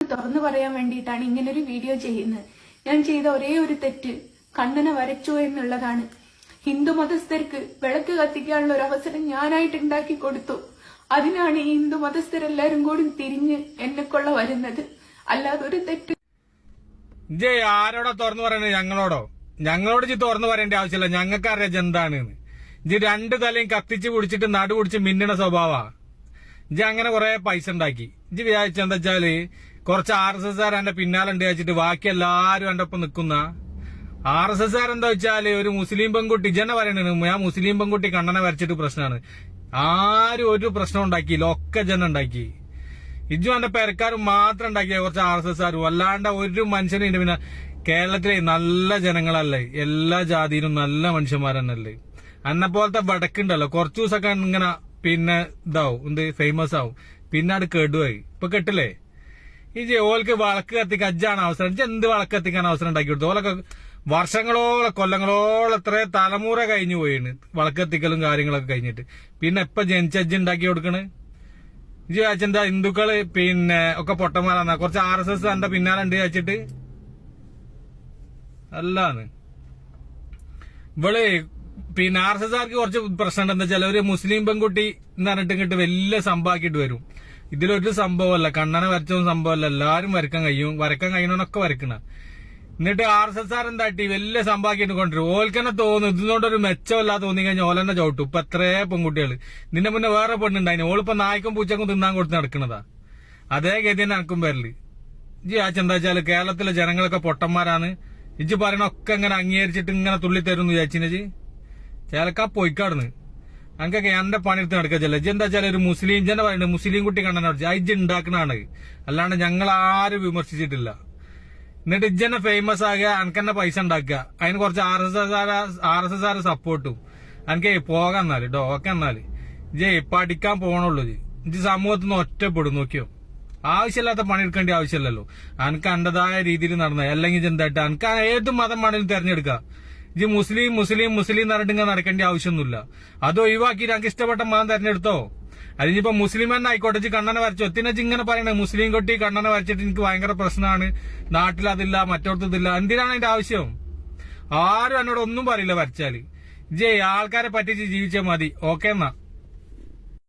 തുറന്നു പറയാൻ വേണ്ടിയിട്ടാണ് ഇങ്ങനൊരു വീഡിയോ ചെയ്യുന്നത്. ഞാൻ ചെയ്ത ഒരേ ഒരു തെറ്റ് കണ്ണനെ വരച്ചു എന്നുള്ളതാണ്. ഹിന്ദു മതസ്ഥർക്ക് വിളക്ക് കത്തിക്കാനുള്ള ഒരു അവസരം ഞാനായിട്ട് ഉണ്ടാക്കി കൊടുത്തു. അതിനാണ് ഈ ഹിന്ദു മതസ്ഥരെല്ലാരും കൂടി തിരിഞ്ഞ് എന്നെക്കൊള്ള വരുന്നത്. അല്ലാതെ ഒരു തെറ്റ് ആരോടാ തുറന്നു പറയണേ? ഞങ്ങളോട് തുറന്നു പറയേണ്ട ആവശ്യമില്ല. ഞങ്ങൾക്ക് അറിയാം എന്താണ് രണ്ടു തലയും കത്തിച്ച് പിടിച്ചിട്ട് നടു പിടിച്ച് മിന്നണ സ്വഭാവാ. അങ്ങനെ കുറെ പൈസ ഉണ്ടാക്കി. വിചാരിച്ചെന്താ വെച്ചാല് കുറച്ച് RSS എന്റെ പിന്നാലെ ഉണ്ട് വെച്ചിട്ട് ബാക്കി എല്ലാരും എന്റെ ഒപ്പം നിക്കുന്ന RSS എന്താ വെച്ചാല് ഒരു മുസ്ലിം പെൺകുട്ടി പറയണേ, ഞാൻ മുസ്ലിം പെൺകുട്ടി കണ്ണനെ വരച്ചിട്ട് പ്രശ്നമാണ്. ആരും ഒരു പ്രശ്നം ഉണ്ടാക്കിയില്ല, ഒക്കെ ഉണ്ടാക്കി. എന്റെ പെരക്കാരും മാത്രം ഉണ്ടാക്കിയ കുറച്ച് RSS അല്ലാണ്ട് ഒരു മനുഷ്യനും. പിന്നെ കേരളത്തിലെ നല്ല ജനങ്ങളല്ലേ, എല്ലാ ജാതിയിലും നല്ല മനുഷ്യന്മാരെന്നല്ലേ. എന്നെ പോലത്തെ വടക്കുണ്ടല്ലോ കുറച്ചു ദിവസമൊക്കെ ഇങ്ങനെ പിന്നെ ഇതാവും, ഫേമസ് ആവും, പിന്നെ അത് കെടുവായി. ഇപ്പൊ കെട്ടില്ലേ ഓൾക്ക് വിളക്ക് കത്തിക്കാൻ അജ്ജാണ് അവസരം. എന്ത് വിളക്ക് കത്തിക്കാൻ അവസരം ഉണ്ടാക്കി കൊടുത്തു? ഓലൊക്കെ വർഷങ്ങളോളം കൊല്ലങ്ങളോളം എത്ര തലമുറ കഴിഞ്ഞു പോയിണ് വിളക്ക് കത്തിക്കലും കാര്യങ്ങളൊക്കെ കഴിഞ്ഞിട്ട്. പിന്നെ ഇപ്പൊ ജനിച്ചജ്ജ് ഉണ്ടാക്കി കൊടുക്കണ്. ചോദിച്ചെന്താ ഹിന്ദുക്കള് പിന്നെ ഒക്കെ പൊട്ടന്മാരാന്നാ? കുറച്ച് RSS എന്റെ പിന്നാലെ ഉണ്ട് വെച്ചിട്ട് അല്ലാന്ന്. ഇവള് പിന്നെ RSSകാർക്ക് കുറച്ച് പ്രശ്നം എന്താ വെച്ചാൽ ഒരു മുസ്ലിം പെൺകുട്ടി എന്ന് പറഞ്ഞിട്ട് ഇങ്ങോട്ട് വലിയ സംഭവമാക്കിയിട്ട് വരും. ഇതിലൊരു സംഭവമല്ല, കണ്ണനെ വരച്ചൊന്നും സംഭവമല്ല. എല്ലാരും വരക്കാൻ കഴിയണോന്നൊക്കെ വരക്കണ. എന്നിട്ട് RSSകാർ എന്താട്ടി വലിയ സംഭവമാക്കിയിട്ട് കൊണ്ടുവരും. ഓൽക്കന്നെ തോന്നും ഇതിനോടൊരു മെച്ചമല്ലാതെ തോന്നി കഴിഞ്ഞാൽ ഓലെന്നെ ചവിട്ടും. ഇപ്പൊ എത്രേ പെൺകുട്ടികള്. നിന്നെ മുന്നേ വേറെ പെണ്ണുണ്ടായിന്, ഓളിപ്പോ നായ്ക്കും പൂച്ചക്കും തിന്നാൻ കൊടുത്ത് നടക്കണതാ. അതേ ഗതി തന്നെ എനക്കും വരല്. എന്താ വെച്ചാല് കേരളത്തിലെ ജനങ്ങളൊക്കെ പൊട്ടന്മാരാണ്. പറയണൊക്കെ ഇങ്ങനെ അംഗീകരിച്ചിട്ട് ഇങ്ങനെ തുള്ളിത്തരുന്ന് വിചാരിച്ചിന് ചേലക്കാ പോയിക്കാടുന്ന്. അനക്കൊക്കെ എന്റെ പണിയെടുത്ത് നടക്കച്ചല്ലേ. എന്താ വെച്ചാൽ ഒരു മുസ്ലിം പറയുന്നത് മുസ്ലിം കുട്ടി കണ്ണനെ വരച്ച് ഇജ്ജ് ഉണ്ടാക്കണാണ്, അല്ലാണ്ട് ഞങ്ങൾ ആരും വിമർശിച്ചിട്ടില്ല. എന്നിട്ട് ഇജ്ജന്നെ ഫേമസ് ആകുക, അനക്കെന്നെ പൈസ ഉണ്ടാക്കുക, അതിന് കുറച്ച് RSSകാരെ സപ്പോർട്ടും. എനിക്ക് പോകാൻ എന്നാല് ഓക്കെ എന്നാല് പഠിക്കാൻ പോകണുള്ളൂ. ഇജ്ജ് സമൂഹത്തിൽ നിന്ന് ഒറ്റപ്പെടും. നോക്കിയോ, ആവശ്യമില്ലാത്ത പണിയെടുക്കേണ്ട ആവശ്യമില്ലല്ലോ. അനക്ക് എന്റേതായ രീതിയിൽ നടന്ന അല്ലെങ്കിൽ എന്തായിട്ട് അനക്ക് ഏത് മതം വേണമെങ്കിലും തെരഞ്ഞെടുക്കാം. ഇത് മുസ്ലിം എന്ന് പറഞ്ഞിട്ട് ഇങ്ങനെ നടക്കേണ്ട ആവശ്യമൊന്നുമില്ല. അത് ഒഴിവാക്കി എനിക്ക് ഇഷ്ടപ്പെട്ട മതം തെരഞ്ഞെടുത്തോ. അതിനിപ്പോ മുസ്ലിം തന്നെ ആയിക്കോട്ടെ. കണ്ണനെ വരച്ചു എത്തിനച്ച് ഇങ്ങനെ പറയണേ മുസ്ലിം കുട്ടി കണ്ണനെ വരച്ചിട്ട് എനിക്ക് ഭയങ്കര പ്രശ്നമാണ്, നാട്ടിൽ അതില്ല മറ്റോടത്തില്ല. എന്തിനാണ് അതിന്റെ ആവശ്യം? ആരും എന്നോട് ഒന്നും പറയില്ല വരച്ചാല്. ആൾക്കാരെ പറ്റിച്ച് ജീവിച്ചാൽ മതി. ഓക്കെ എന്നാ.